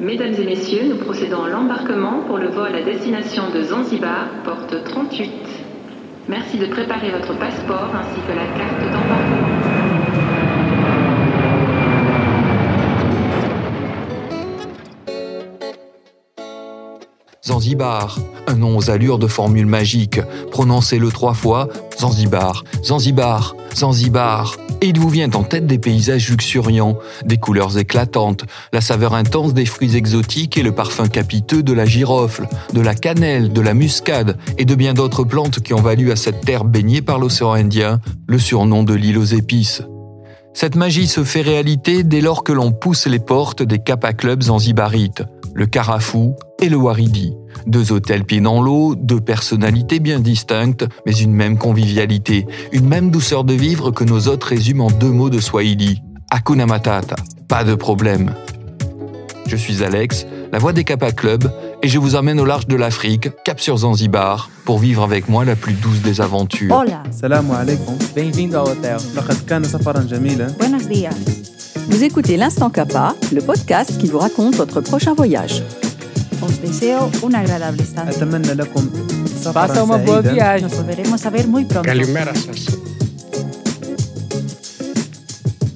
Mesdames et messieurs, nous procédons à l'embarquement pour le vol à destination de Zanzibar, porte 38. Merci de préparer votre passeport ainsi que la carte d'embarquement. Zanzibar, un nom aux allures de formule magique. Prononcez-le 3 fois, Zanzibar, Zanzibar, Zanzibar. Et il vous vient en tête des paysages luxuriants, des couleurs éclatantes, la saveur intense des fruits exotiques et le parfum capiteux de la girofle, de la cannelle, de la muscade et de bien d'autres plantes qui ont valu à cette terre baignée par l'océan Indien le surnom de l'île aux épices. Cette magie se fait réalité dès lors que l'on pousse les portes des Kappa Clubs zanzibarites, le Carafou et le Waridi. 2 hôtels pieds dans l'eau, 2 personnalités bien distinctes, mais une même convivialité, une même douceur de vivre que nos hôtes résument en 2 mots de Swahili. Hakuna Matata, pas de problème. Je suis Alex, la voix des Kappa Club, et je vous emmène au large de l'Afrique, cap sur Zanzibar, pour vivre avec moi la plus douce des aventures. Hola. Salam alaikum. Bem-vindo ao hotel. لقد كان سفرا جميلا. Buenos días. Vous écoutez l'Instant Kappa, le podcast qui vous raconte votre prochain voyage. Os deseo una agradable estancia. أتمنى لكم Passa سفرا uma boa سعيدا. viagem. Nos volveremos a ver muy pronto.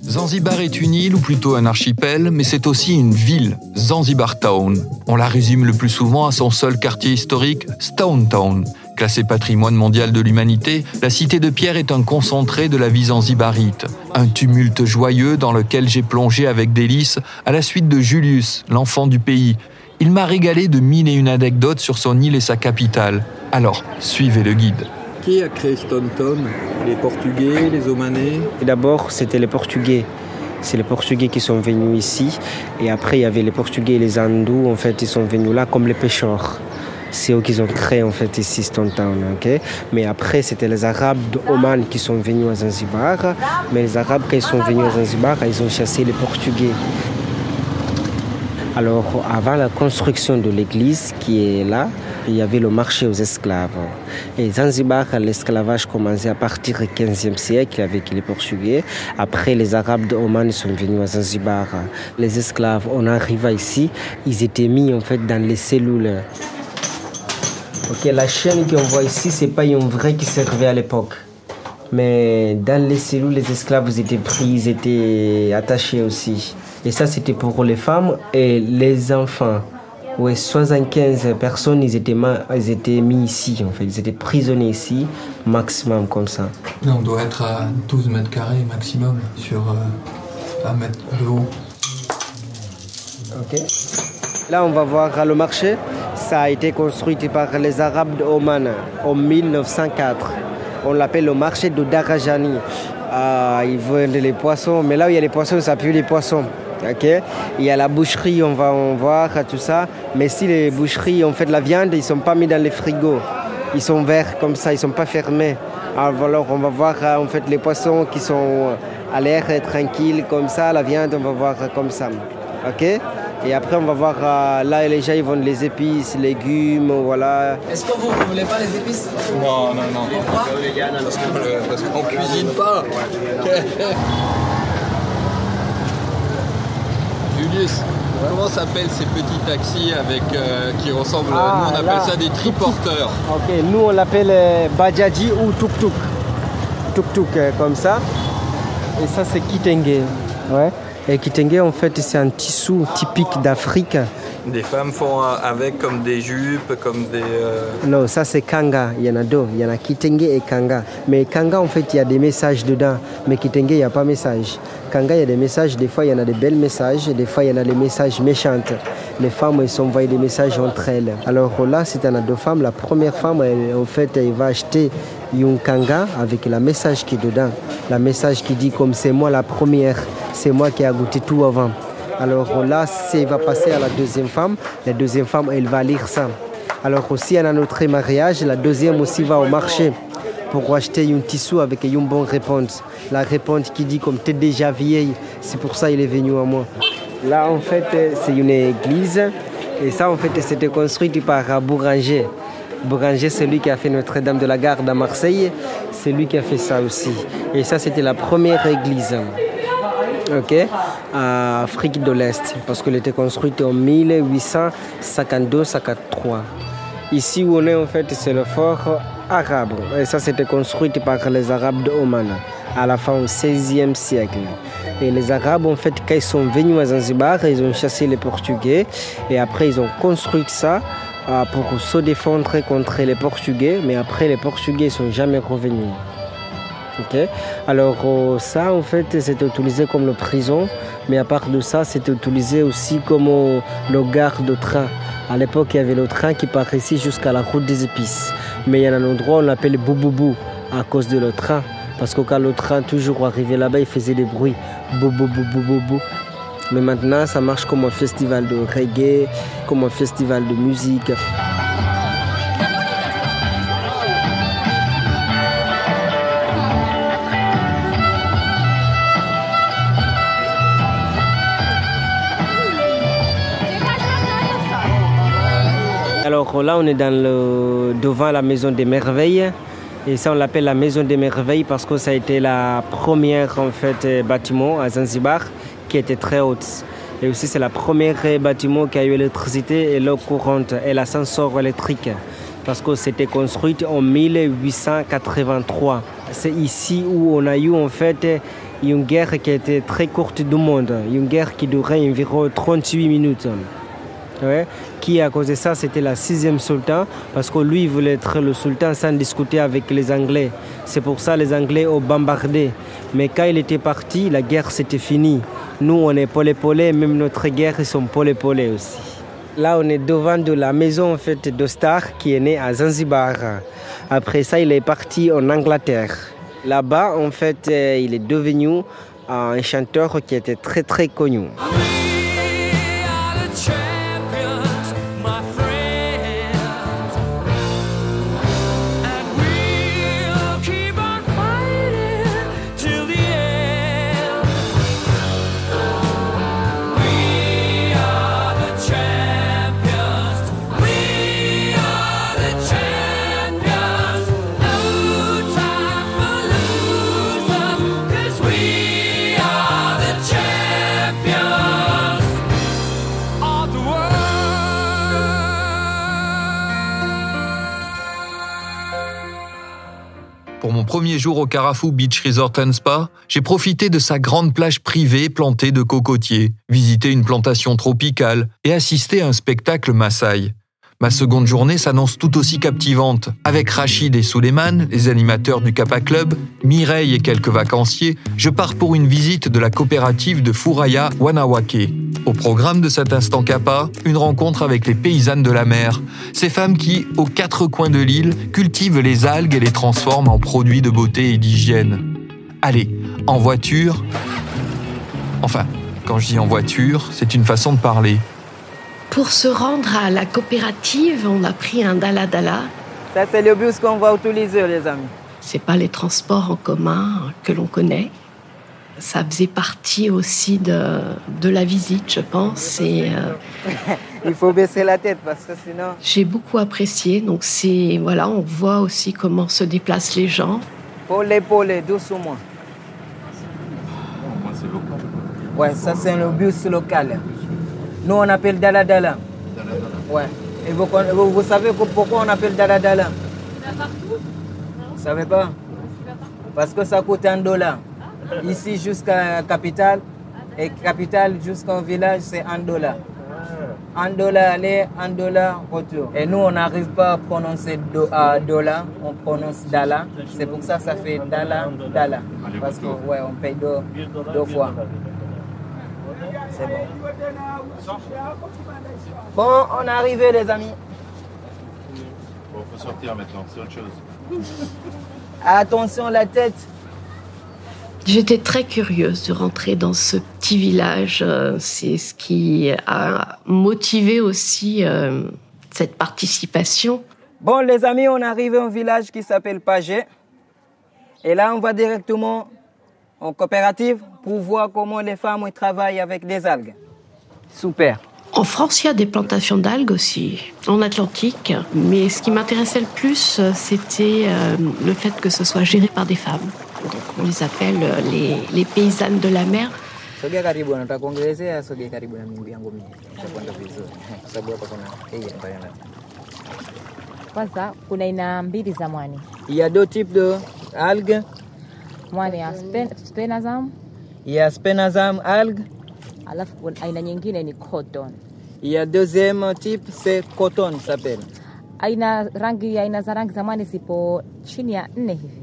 Zanzibar est une île ou plutôt un archipel, mais c'est aussi une ville, Zanzibar Town. On la résume le plus souvent à son seul quartier historique, Stone Town. Classée patrimoine mondial de l'humanité, la cité de pierre est un concentré de la vie zanzibarite. Un tumulte joyeux dans lequel j'ai plongé avec délice à la suite de Julius, l'enfant du pays. Il m'a régalé de 1001 anecdotes sur son île et sa capitale. Alors, suivez le guide. Qui a créé Stone Town ? Les Portugais, les Omanais ? Et d'abord, c'était les Portugais. C'est les Portugais qui sont venus ici. Et après, il y avait les Portugais et les Hindous. En fait, ils sont venus là comme les pêcheurs. C'est eux qui ont créé en fait ici Stone Town. Okay? Mais après, c'était les Arabes d'Oman qui sont venus à Zanzibar. Mais les Arabes, quand ils sont venus à Zanzibar, ils ont chassé les Portugais. Alors, avant la construction de l'église qui est là, il y avait le marché aux esclaves. Et Zanzibar, l'esclavage commençait à partir du 15e siècle avec les Portugais. Après, les Arabes d'Oman sont venus à Zanzibar. Les esclaves, on arriva ici, ils étaient mis en fait dans les cellules. Okay, la chaîne qu'on voit ici, c'est pas une vraie qui servait à l'époque. Mais dans les cellules, les esclaves étaient pris, ils étaient attachés aussi. Et ça, c'était pour les femmes et les enfants. Ouais, 75 personnes, ils étaient mis ici, en fait. Ils étaient prisonniers ici, maximum comme ça. On doit être à 12 mètres carrés maximum sur 1 mètre de haut. Ok. Là, on va voir le marché. Ça a été construit par les Arabes d'Oman en 1904. On l'appelle le marché de Darajani. Ils vendent les poissons, mais là où il y a les poissons, ça pue les poissons. Okay. Il y a la boucherie, on va en voir tout ça. Mais si les boucheries ont fait de la viande, ils ne sont pas mis dans les frigos. Ils sont verts comme ça, ils ne sont pas fermés. Alors on va voir en fait les poissons qui sont à l'air tranquille comme ça. La viande, on va voir comme ça. Okay. Et après, on va voir là, les gens ils vendent les épices, légumes, voilà. Est-ce que vous ne voulez pas les épices ? Non. Parce qu'on cuisine pas. Julius, comment s'appellent ces petits taxis avec, qui ressemblent, nous on appelle là, ça des triporteurs. Ok, nous on l'appelle Bajaji ou Tuk-Tuk. Tuk-Tuk comme ça. Et ça c'est Kitenge. Ouais. Et Kitenge en fait c'est un tissu typique d'Afrique. Des femmes font avec comme des jupes, comme des... Non, ça c'est Kanga, il y en a 2. Il y en a Kitenge et Kanga. Mais Kanga en fait il y a des messages dedans. Mais Kitenge il n'y a pas de message. Kanga il y a des messages, des fois il y en a des belles messages, des fois il y en a des messages méchants. Les femmes elles s'envoient des messages entre elles. Alors là c'est un a 2 femmes. La première femme en fait elle va acheter une Kanga avec le message qui est dedans. Le message qui dit comme c'est moi la première, c'est moi qui ai goûté tout avant. Alors là, elle va passer à la deuxième femme. La deuxième femme, elle va lire ça. Alors aussi, à notre mariage, la deuxième aussi va au marché pour acheter un tissu avec une bonne réponse. La réponse qui dit comme tu es déjà vieille, c'est pour ça qu'il est venu à moi. Là, en fait, c'est une église. Et ça, en fait, c'était construit par Bouranger. Bouranger, c'est lui qui a fait Notre-Dame de la Garde à Marseille. C'est lui qui a fait ça aussi. Et ça, c'était la première église. ok, à Afrique de l'Est, parce qu'elle était construite en 1852-53. Ici où on est, en fait, c'est le fort arabe. Et ça, c'était construit par les Arabes de Oman, à la fin du XVIe siècle. Et les Arabes, en fait, quand ils sont venus à Zanzibar, ils ont chassé les Portugais. Et après, ils ont construit ça pour se défendre contre les Portugais. Mais après, les Portugais ne sont jamais revenus. Okay. Alors ça, en fait, c'était utilisé comme le prison. Mais à part de ça, c'était utilisé aussi comme le gare de train. À l'époque, il y avait le train qui part ici jusqu'à la route des épices. Mais il y a un endroit, on l'appelle Bouboubou, à cause de le train. Parce que quand le train toujours arrivait là-bas, il faisait des bruits. Bouboubou. Mais maintenant, ça marche comme un festival de reggae, comme un festival de musique. Alors là, on est devant la Maison des Merveilles. Et ça, on l'appelle la Maison des Merveilles parce que ça a été la première en fait, bâtiment à Zanzibar qui était très haute. Et aussi, c'est la première bâtiment qui a eu l'électricité et l'eau courante et l'ascenseur électrique. Parce que c'était construit en 1883. C'est ici où on a eu en fait une guerre qui était très courte du monde. Une guerre qui durait environ 38 minutes. Ouais. Qui à cause de ça c'était la 6e sultan parce que lui il voulait être le sultan sans discuter avec les Anglais. C'est pour ça les Anglais ont bombardé. Mais quand il était parti, la guerre c'était fini. Nous on est polé-polé, même notre guerre ils sont polé-polé aussi. Là on est devant de la maison en fait de Star qui est née à Zanzibar. Après ça il est parti en Angleterre. Là-bas en fait il est devenu un chanteur qui était très très connu. Pour mon premier jour au Carafou Beach Resort & Spa, j'ai profité de sa grande plage privée plantée de cocotiers, visité une plantation tropicale et assisté à un spectacle Maasai. Ma seconde journée s'annonce tout aussi captivante. Avec Rachid et Souleymane, les animateurs du Kappa Club, Mireille et quelques vacanciers, je pars pour une visite de la coopérative de Furaya Wanawake. Au programme de cet instant Kappa, une rencontre avec les paysannes de la mer. Ces femmes qui, aux 4 coins de l'île, cultivent les algues et les transforment en produits de beauté et d'hygiène. Allez, en voiture... Enfin, quand je dis en voiture, c'est une façon de parler. Pour se rendre à la coopérative, on a pris un dala-dala. Ça, c'est le bus qu'on va utiliser, les amis. C'est pas les transports en commun que l'on connaît. Ça faisait partie aussi de la visite, je pense. Et, il faut baisser la tête parce que sinon... J'ai beaucoup apprécié. Donc, voilà, on voit aussi comment se déplacent les gens. Polé, doucement. Moi, c'est local. Ouais, ça, c'est le bus local. Nous, on appelle dala-dala. Ouais. Et vous savez pourquoi on appelle dala-dala? Vous savez pas? Parce que ça coûte $1. Ici jusqu'à capitale et capitale jusqu'au village, c'est $1. $1 aller, $1 retour. Et nous, on n'arrive pas à prononcer dollar, on prononce dala. C'est pour ça que ça fait dala. Parce que ouais, on paye deux fois. C'est bon. Bon, on est arrivé, les amis. Bon, faut sortir maintenant, c'est autre chose. Attention la tête. J'étais très curieuse de rentrer dans ce petit village. C'est ce qui a motivé aussi cette participation. Bon, les amis, on est arrivé au village qui s'appelle Pagé. Et là, on va directement en coopérative pour voir comment les femmes travaillent avec des algues. Super. En France, il y a des plantations d'algues aussi, en Atlantique. Mais ce qui m'intéressait le plus, c'était le fait que ce soit géré par des femmes. Donc, on les appelle les paysannes de la mer. Sogea karibu, nataka kuongelezea, sogea karibu na mimi yangu mimi. Itakwenda vizuri. Kwa sababu hapa kuna hii ambayo na. Kwanza kuna aina mbili za mwani. Il y a deux types de algues. Mwani ya Sphenazum. Il y a Sphenazum algue. Alafu kuna aina nyingine ni cotton. Il y a deuxième type, c'est coton s'appelle. Aina za rangi za mwani zipo chini ya 4 hivi.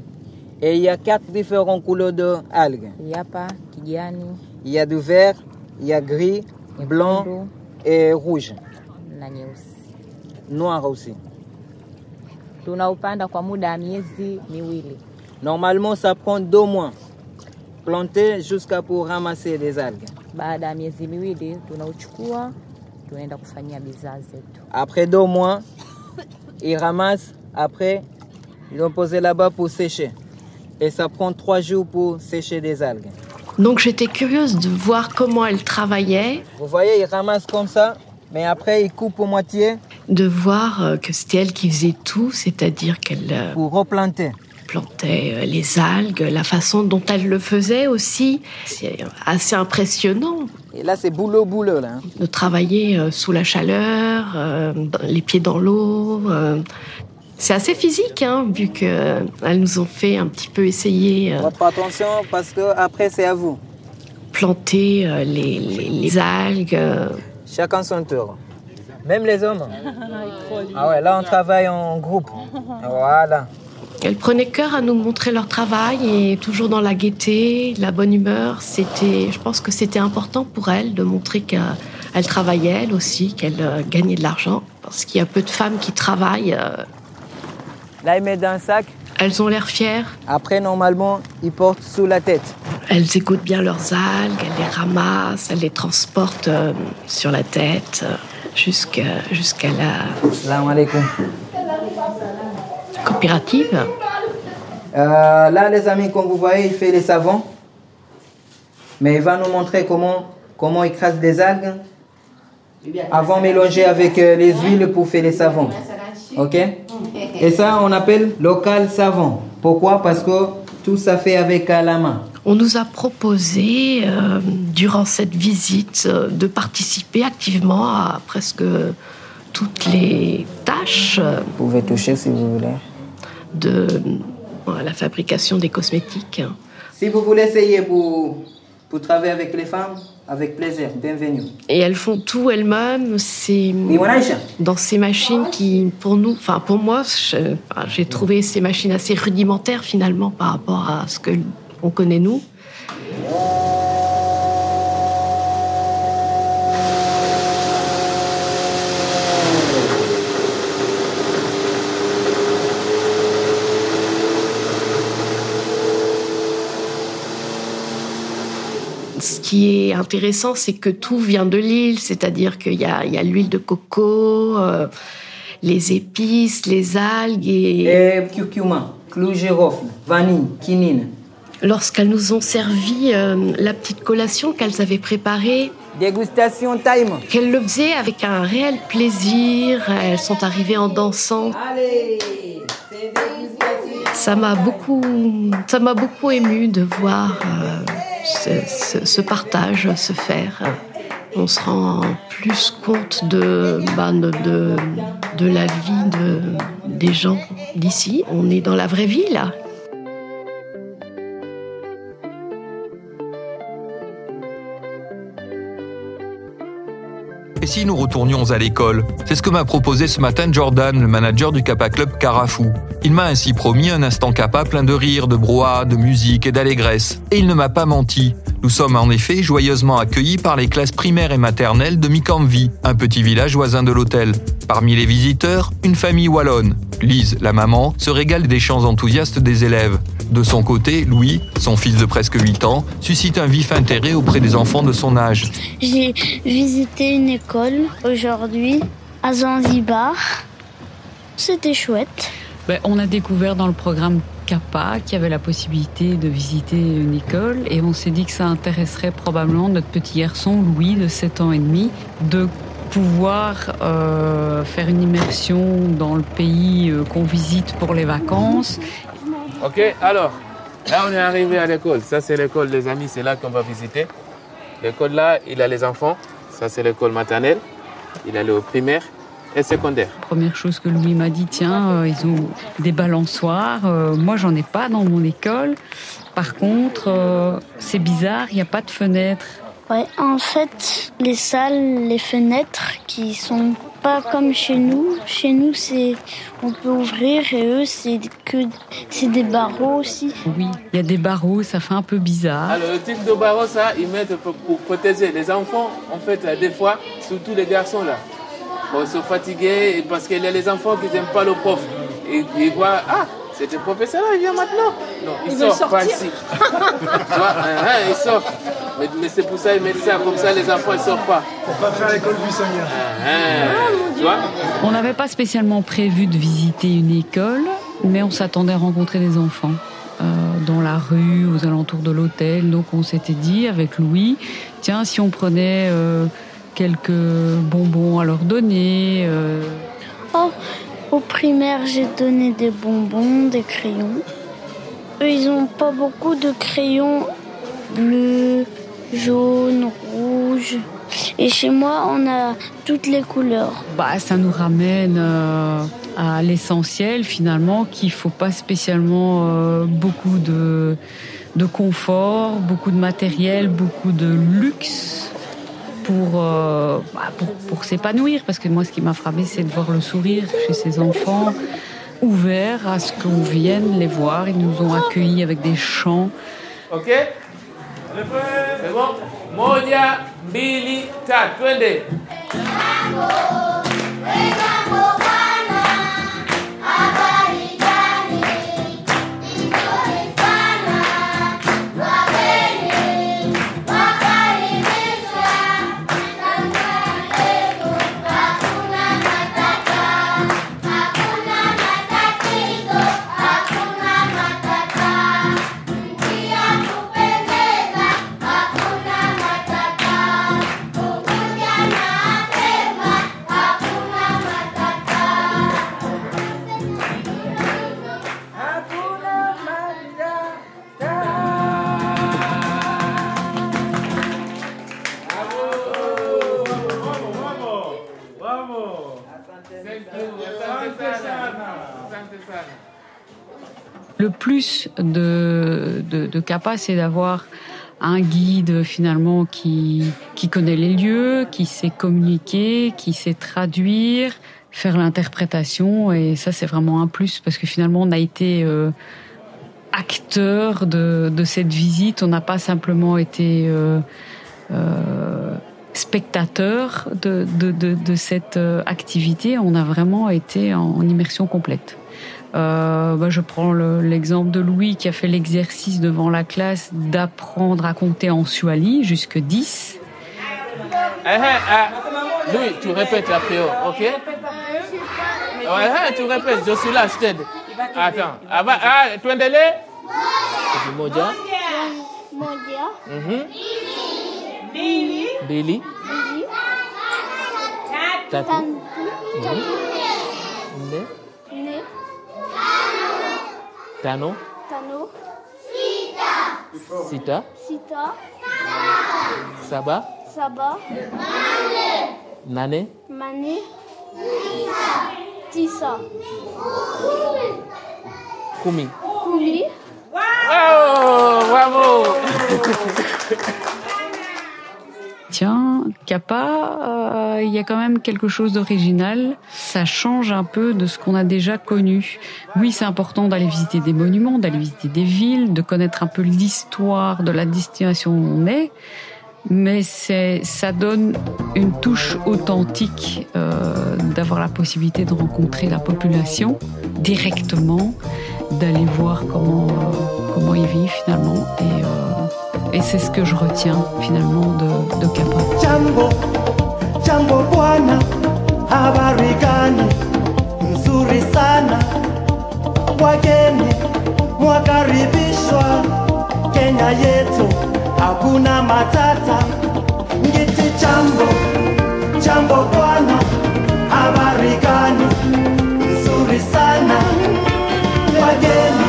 Et il y a 4 différentes couleurs de algues. Hapa kijani. Il y a du vert, il y a gris, blanc et rouge. Na nyeusi. Noir aussi. Tunaupanda kwa muda wa miezi miwili. Normalement, ça prend 2 mois. Planter jusqu'à pour ramasser des algues. Baada ya miezi miwili tunauchukua tunaenda kufanyia bidhaa zetu. Après 2 mois, ils ramassent. Après, ils ont posé là-bas pour sécher. Et ça prend 3 jours pour sécher des algues. Donc j'étais curieuse de voir comment elle travaillait. Vous voyez, ils ramassent comme ça, mais après ils coupent pour moitié. De voir que c'était elle qui faisait tout, c'est-à-dire qu'elle pour replanter. Plantait les algues, la façon dont elle le faisait aussi. C'est assez impressionnant. Et là, c'est boulot là. De travailler sous la chaleur, les pieds dans l'eau. C'est assez physique, hein, vu qu'elles nous ont fait un petit peu essayer. Faites attention parce que après c'est à vous. Planter les algues. Chacun son tour. Même les hommes. Ah ouais, là on travaille en groupe. Voilà. Elles prenaient cœur à nous montrer leur travail et toujours dans la gaieté, la bonne humeur. Je pense que c'était important pour elles de montrer qu'elles travaillaient elles aussi, qu'elles gagnaient de l'argent. Parce qu'il y a peu de femmes qui travaillent. Là, ils mettent dans un sac. Elles ont l'air fières. Après, normalement, ils portent sous la tête. Elles écoutent bien leurs algues, elles les ramassent, elles les transportent sur la tête jusqu'à la Salam alaikum. Coopérative. Là, les amis, comme vous voyez, il fait les savons. Mais il va nous montrer comment il crasse des algues avant mélanger avec les huiles pour faire les savons. Ok? Et ça, on appelle local savon. Pourquoi? Parce que tout ça fait avec la main. On nous a proposé, durant cette visite, de participer activement à presque toutes les tâches. Vous pouvez toucher si vous voulez. De la fabrication des cosmétiques. Si vous voulez essayer pour travailler avec les femmes, avec plaisir, bienvenue. Et elles font tout elles-mêmes, dans ces machines qui, pour moi, j'ai trouvé ces machines assez rudimentaires finalement par rapport à ce qu'on connaît nous. Ce qui est intéressant, c'est que tout vient de l'île, c'est-à-dire qu'il y a l'huile de coco, les épices, les algues et curcuma, clou girofle, vanille, quinine. Lorsqu'elles nous ont servi la petite collation qu'elles avaient préparée, dégustation time, qu'elles le faisaient avec un réel plaisir, elles sont arrivées en dansant. Allez, ça m'a beaucoup émue de voir ce partage se faire. On se rend plus compte de la vie des gens d'ici. On est dans la vraie vie, là. Et si nous retournions à l'école? C'est ce que m'a proposé ce matin Jordan, le manager du Kappa Club Carafou. Il m'a ainsi promis un instant Kappa plein de rire, de brouhaha, de musique et d'allégresse. Et il ne m'a pas menti. Nous sommes en effet joyeusement accueillis par les classes primaires et maternelles de Mikamvi, un petit village voisin de l'hôtel. Parmi les visiteurs, une famille wallonne. Lise, la maman, se régale des chants enthousiastes des élèves. De son côté, Louis, son fils de presque 8 ans, suscite un vif intérêt auprès des enfants de son âge. J'ai visité une école aujourd'hui à Zanzibar. C'était chouette. On a découvert dans le programme Kappa qu'il y avait la possibilité de visiter une école et on s'est dit que ça intéresserait probablement notre petit garçon Louis de 7 ans et demi de pouvoir faire une immersion dans le pays qu'on visite pour les vacances. Ok, alors, là on est arrivé à l'école. Ça c'est l'école les amis, c'est là qu'on va visiter. L'école là, il a les enfants. Ça, c'est l'école maternelle. Il allait au primaire et secondaire. Première chose que Louis m'a dit, tiens, ils ont des balançoires. Moi, j'en ai pas dans mon école. Par contre, c'est bizarre, il n'y a pas de fenêtres. Ouais, en fait, les salles, les fenêtres qui sont pas comme chez nous. Chez nous, on peut ouvrir et eux, c'est des barreaux aussi. Oui, il y a des barreaux, ça fait un peu bizarre. Alors, le type de barreaux, ça, ils mettent pour protéger les enfants. En fait, des fois, surtout les garçons là. Bon, ils sont fatigués parce qu'il y a les enfants qui n'aiment pas le prof. Et ils voient, c'est le professeur là, il vient maintenant. Non, il sort pas ici. Il sort. Mais c'est pour ça, ils mettent ça, comme ça les enfants ne sortent pas. Pour pas faire l'école buissonnière. Tu vois ? On n'avait pas spécialement prévu de visiter une école, mais on s'attendait à rencontrer des enfants dans la rue, aux alentours de l'hôtel. Donc on s'était dit avec Louis, tiens, si on prenait quelques bonbons à leur donner. Au primaire, j'ai donné des bonbons, des crayons. Eux, ils n'ont pas beaucoup de crayons bleus, jaunes, rouges. Et chez moi, on a toutes les couleurs. Ça nous ramène à l'essentiel, finalement, qu'il ne faut pas spécialement beaucoup de confort, beaucoup de matériel, beaucoup de luxe pour s'épanouir. Parce que moi, ce qui m'a frappé, c'est de voir le sourire chez ces enfants, ouverts à ce qu'on vienne les voir. Ils nous ont accueillis avec des chants. Ok? C'est bon? Moja, mbili, tatu, twende. Le plus de CAPA, c'est d'avoir un guide finalement qui connaît les lieux, qui sait communiquer, qui sait traduire, faire l'interprétation. Et ça, c'est vraiment un plus parce que finalement, on a été acteur de cette visite. On n'a pas simplement été spectateur de cette activité. On a vraiment été en immersion complète. Je prends l'exemple de Louis qui a fait l'exercice devant la classe d'apprendre à compter en Swahili jusque 10. Louis, tu répètes la prière, ok? Tu répètes, je suis là, je t'aide. Attends, tuendele? Moja. Mbili. Tatu. Nne. Tano. Sita. Saba. Nane. Tisa. Kumi. Wow, bravo. Tiens, CAPA, il y a quand même quelque chose d'original. Ça change un peu de ce qu'on a déjà connu. Oui, c'est important d'aller visiter des monuments, d'aller visiter des villes, de connaître un peu l'histoire de la destination où on est. Mais ça donne une touche authentique d'avoir la possibilité de rencontrer la population directement, d'aller voir comment ils vivent finalement. Et c'est ce que je retiens finalement de CAPA. Jambo bwana, habari gani? Nzuri sana. Wageni mwakaribishwa Kenya yetu, hakuna matata. Ngiti jambo bwana, habari gani? Nzuri sana. Wageni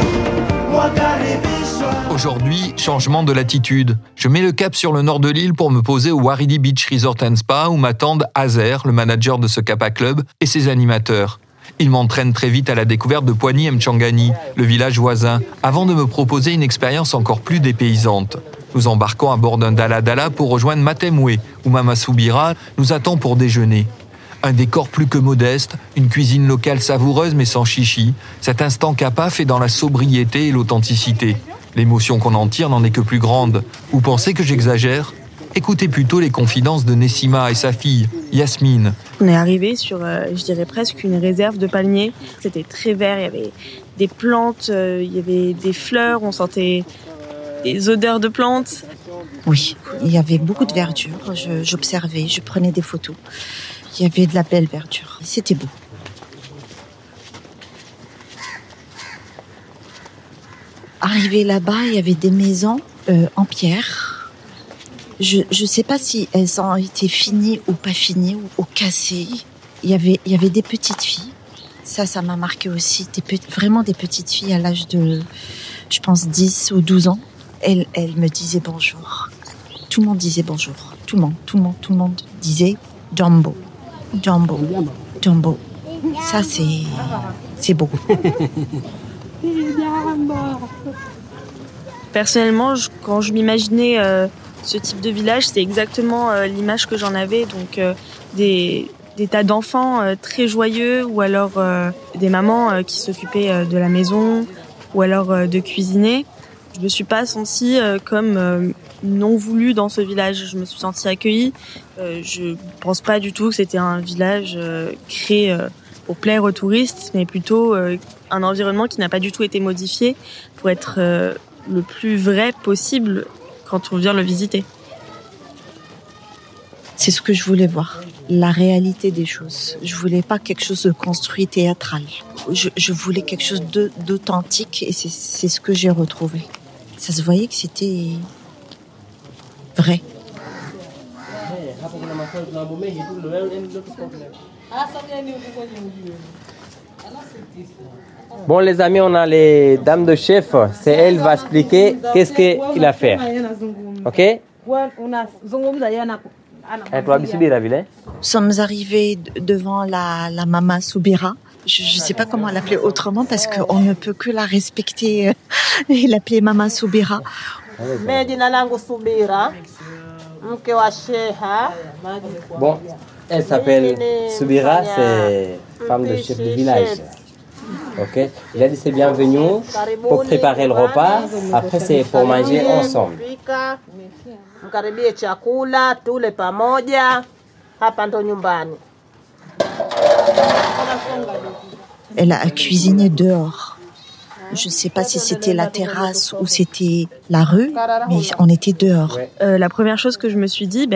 mwakaribishwa. Aujourd'hui, changement de latitude. Je mets le cap sur le nord de l'île pour me poser au Waridi Beach Resort and Spa où m'attendent Azer, le manager de ce Kappa Club, et ses animateurs. Ils m'entraînent très vite à la découverte de Poigny Mchangani, le village voisin, avant de me proposer une expérience encore plus dépaysante. Nous embarquons à bord d'un Dala pour rejoindre Matemwe, où Mama Soubira nous attend pour déjeuner. Un décor plus que modeste, une cuisine locale savoureuse mais sans chichi. Cet instant Kappa fait dans la sobriété et l'authenticité. L'émotion qu'on en tire n'en est que plus grande. Vous pensez que j'exagère ? Écoutez plutôt les confidences de Nessima et sa fille, Yasmine. On est arrivé sur, je dirais presque une réserve de palmiers. C'était très vert, il y avait des plantes, il y avait des fleurs, on sentait des odeurs de plantes. Oui, il y avait beaucoup de verdure. J'observais, je prenais des photos. Il y avait de la belle verdure. C'était beau. Arrivé là-bas, il y avait des maisons en pierre. Je ne sais pas si elles ont été finies ou pas finies ou cassées. Il y avait des petites filles. Ça m'a marqué aussi. Vraiment des petites filles à l'âge de, je pense, 10 ou 12 ans. Elles me disaient bonjour. Tout le monde disait bonjour. Tout le monde disait Jumbo. Jumbo. Jumbo. Ça, c'est beau. Personnellement, quand je m'imaginais ce type de village, c'est exactement l'image que j'en avais. Donc des tas d'enfants très joyeux, ou alors des mamans qui s'occupaient de la maison, ou alors de cuisiner. Je me suis pas sentie comme non voulue dans ce village. Je me suis sentie accueillie. Je pense pas du tout que c'était un village créé pour plaire aux touristes, mais plutôt un environnement qui n'a pas du tout été modifié pour être le plus vrai possible quand on vient le visiter. C'est ce que je voulais voir, la réalité des choses. Je voulais pas quelque chose de construit théâtral. Je voulais quelque chose d'authentique, et c'est ce que j'ai retrouvé. Ça se voyait que c'était vrai. Bon les amis, on a les dames de chef. C'est elle qui va expliquer qu'est-ce qu'il a fait. Ok? Nous sommes arrivés devant la Mama Soubira. Je ne sais pas comment l'appeler autrement parce qu'on ne peut que la respecter et l'appeler Mama Soubira. Bon, elle s'appelle Soubira, c'est femme de chef du village. Ok, il a dit c'est bienvenu pour préparer le repas. Après c'est pour manger ensemble. Mkaribie chakula tule pamoja, hapa ndo nyumbani. Elle a cuisiné dehors. Je ne sais pas si c'était la terrasse ou c'était la rue, mais on était dehors. La première chose que je me suis dit,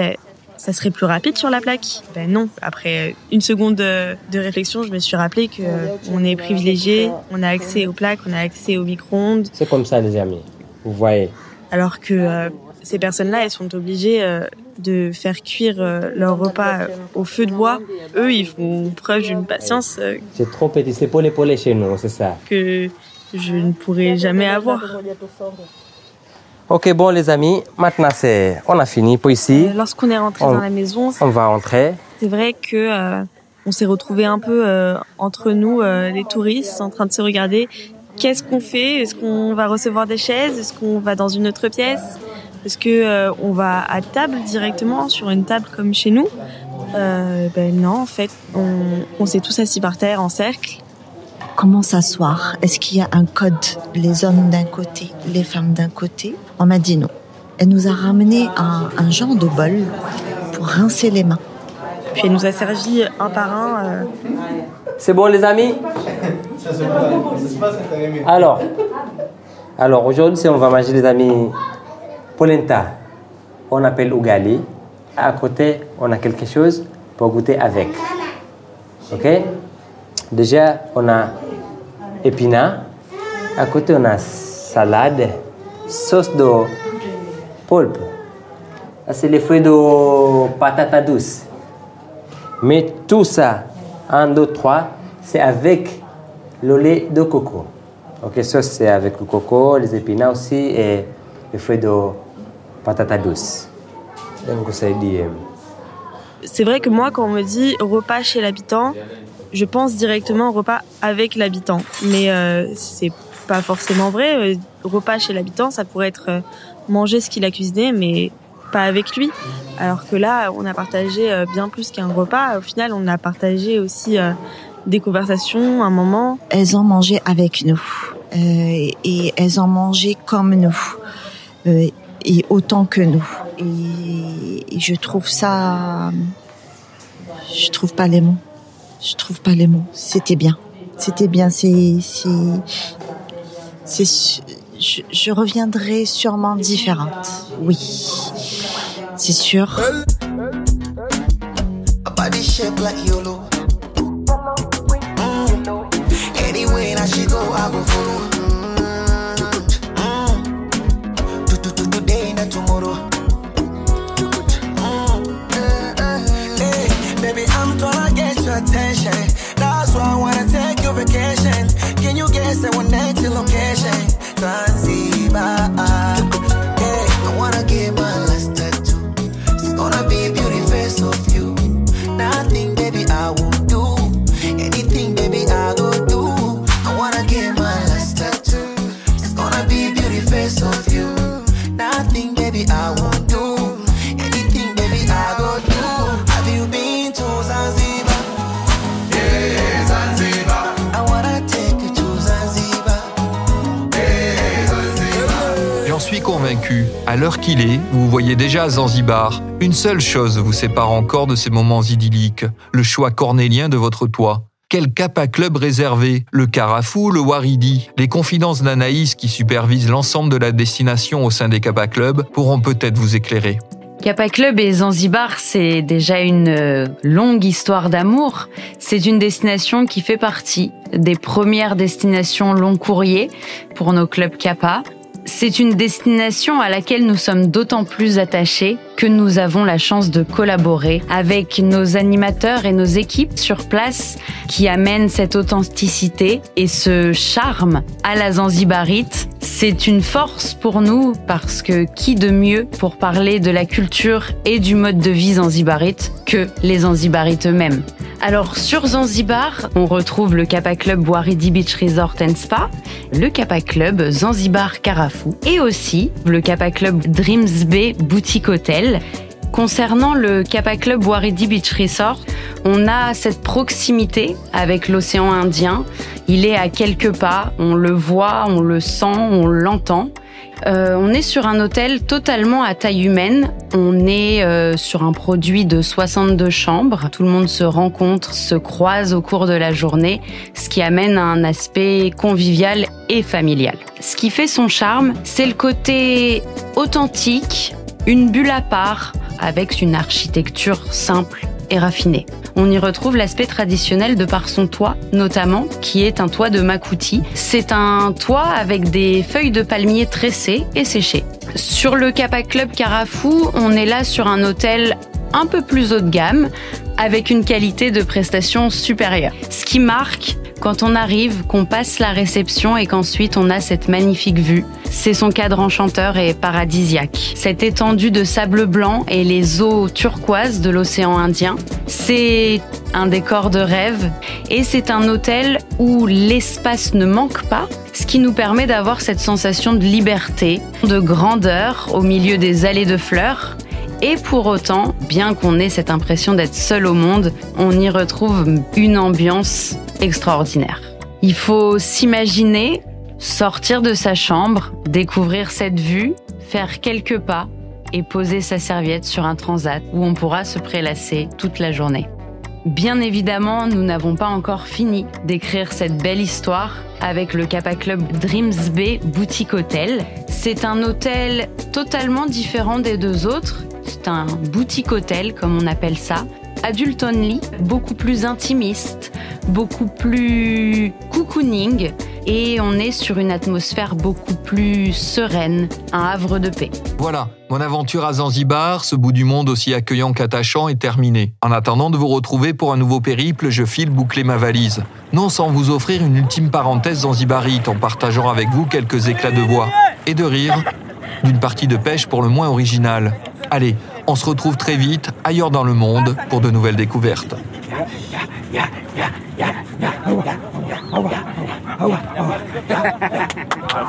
ça serait plus rapide sur la plaque. Non. Après une seconde de réflexion, je me suis rappelé que on est privilégié, on a accès aux plaques, on a accès au micro-ondes. C'est comme ça les amis, vous voyez. Alors que ces personnes-là, elles sont obligées de faire cuire leur repas au feu de bois. Eux, ils font preuve d'une patience c'est trop petit, c'est pour les chez nous, c'est ça. Que je ne pourrai jamais avoir. Ok, bon les amis, maintenant on a fini pour ici. Lorsqu'on est rentré dans la maison, on va entrer. C'est vrai que on s'est retrouvés un peu entre nous, les touristes, en train de se regarder. Qu'est-ce qu'on fait ? Est-ce qu'on va recevoir des chaises ? Est-ce qu'on va dans une autre pièce ? Est-ce que on va à table directement, sur une table comme chez nous ? Non, en fait, on s'est tous assis par terre en cercle. Comment s'asseoir ? Est-ce qu'il y a un code ? Les hommes d'un côté, les femmes d'un côté ? On m'a dit non. Elle nous a ramené un genre de bol pour rincer les mains. Puis elle nous a servi un par un. C'est bon les amis ? Alors aujourd'hui, on va manger les amis polenta. On appelle ugali. À côté, on a quelque chose pour goûter avec. Ok ? Déjà, on a épinards. À côté, on a salade, sauce de pulpe. C'est les fruits de patata douce. Mais tout ça, 1, 2, 3, c'est avec le lait de coco. Ok, ça c'est avec le coco, les épinards aussi et les fruits de patata douce. Donc, c'est dit. C'est vrai que moi, quand on me dit repas chez l'habitant, je pense directement au repas avec l'habitant. Mais c'est pas forcément vrai. Repas chez l'habitant, ça pourrait être manger ce qu'il a cuisiné, mais pas avec lui. Alors que là, on a partagé bien plus qu'un repas. Au final, on a partagé aussi des conversations, un moment. Elles ont mangé avec nous. Et elles ont mangé comme nous. Et autant que nous. Et je trouve ça... Je trouve pas les mots. C'était bien. Je reviendrai sûrement différente. Oui. C'est sûr. Attention. That's why I wanna take you vacation. Can you guess that one next location? Zanzibar. Hey, I wanna get my last tattoo. It's gonna be beauty face of you. Nothing, baby, I won't do. Anything, baby, I go do. I wanna get my last tattoo. It's gonna be beauty face of you. Nothing, baby, I won't do. Anything, baby, I go do. Have you been to Zanzibar? J'en suis convaincu, à l'heure qu'il est, vous voyez déjà à Zanzibar. Une seule chose vous sépare encore de ces moments idylliques, le choix cornélien de votre toit. Quel Kappa Club réservé? Le Carafou, le Waridi? Les confidences d'Anaïs qui supervise l'ensemble de la destination au sein des Kappa Club pourront peut-être vous éclairer. Kappa Club et Zanzibar, c'est déjà une longue histoire d'amour. C'est une destination qui fait partie des premières destinations long courrier pour nos clubs Kappa. C'est une destination à laquelle nous sommes d'autant plus attachés que nous avons la chance de collaborer avec nos animateurs et nos équipes sur place qui amènent cette authenticité et ce charme à la Zanzibarite. C'est une force pour nous parce que qui de mieux pour parler de la culture et du mode de vie zanzibarite que les Zanzibarites eux-mêmes. Alors sur Zanzibar, on retrouve le Kappa Club Waridi Beach Resort and Spa, le Kappa Club Zanzibar Carafou et aussi le Kappa Club Dreams Bay Boutique Hotel. Concernant le Kappa Club Waridi Beach Resort, on a cette proximité avec l'océan Indien. Il est à quelques pas, on le voit, on le sent, on l'entend. On est sur un hôtel totalement à taille humaine. On est sur un produit de 62 chambres. Tout le monde se rencontre, se croise au cours de la journée, ce qui amène à un aspect convivial et familial. Ce qui fait son charme, c'est le côté authentique, une bulle à part, avec une architecture simple et raffinée. On y retrouve l'aspect traditionnel de par son toit, notamment, qui est un toit de makuti. C'est un toit avec des feuilles de palmier tressées et séchées. Sur le Kappa Club Carafou, on est là sur un hôtel un peu plus haut de gamme, avec une qualité de prestation supérieure. Ce qui marque quand on arrive, qu'on passe la réception et qu'ensuite on a cette magnifique vue. C'est son cadre enchanteur et paradisiaque. Cette étendue de sable blanc et les eaux turquoises de l'océan Indien, c'est un décor de rêve et c'est un hôtel où l'espace ne manque pas, ce qui nous permet d'avoir cette sensation de liberté, de grandeur au milieu des allées de fleurs. Et pour autant, bien qu'on ait cette impression d'être seul au monde, on y retrouve une ambiance extraordinaire. Il faut s'imaginer, sortir de sa chambre, découvrir cette vue, faire quelques pas et poser sa serviette sur un transat où on pourra se prélasser toute la journée. Bien évidemment, nous n'avons pas encore fini d'écrire cette belle histoire avec le Kappa Club Dreams Bay Boutique Hotel. C'est un hôtel totalement différent des deux autres. C'est un boutique hôtel, comme on appelle ça, adulte only, beaucoup plus intimiste, beaucoup plus cocooning, et on est sur une atmosphère beaucoup plus sereine, un havre de paix. Voilà, mon aventure à Zanzibar, ce bout du monde aussi accueillant qu'attachant, est terminée. En attendant de vous retrouver pour un nouveau périple, je file boucler ma valise. Non sans vous offrir une ultime parenthèse zanzibarite, en partageant avec vous quelques éclats de voix et de rire d'une partie de pêche pour le moins originale. Allez, on se retrouve très vite ailleurs dans le monde pour de nouvelles découvertes.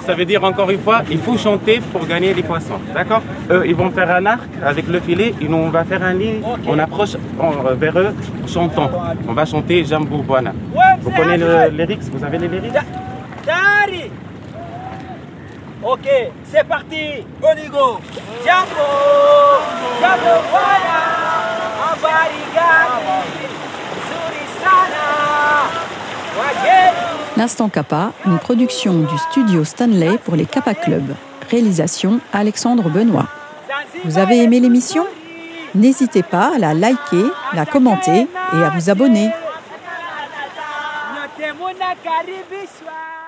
Ça veut dire encore une fois, il faut chanter pour gagner les poissons, d'accord? Eux, ils vont faire un arc avec le filet et nous, on va faire un ligne, on approche vers eux, chantons. On va chanter Jambo Bwana. Vous connaissez les lyrics? Vous avez les lyrics? Dari. Ok, c'est parti. On y go. Jambo, Jambo Bwana, habari gani, nzuri sana, wageni. L'Instant Kappa, une production du studio Stanley pour les Kappa Club. Réalisation Alexandre Benoît. Vous avez aimé l'émission? N'hésitez pas à la liker, la commenter et à vous abonner. Nyote munakaribishwa.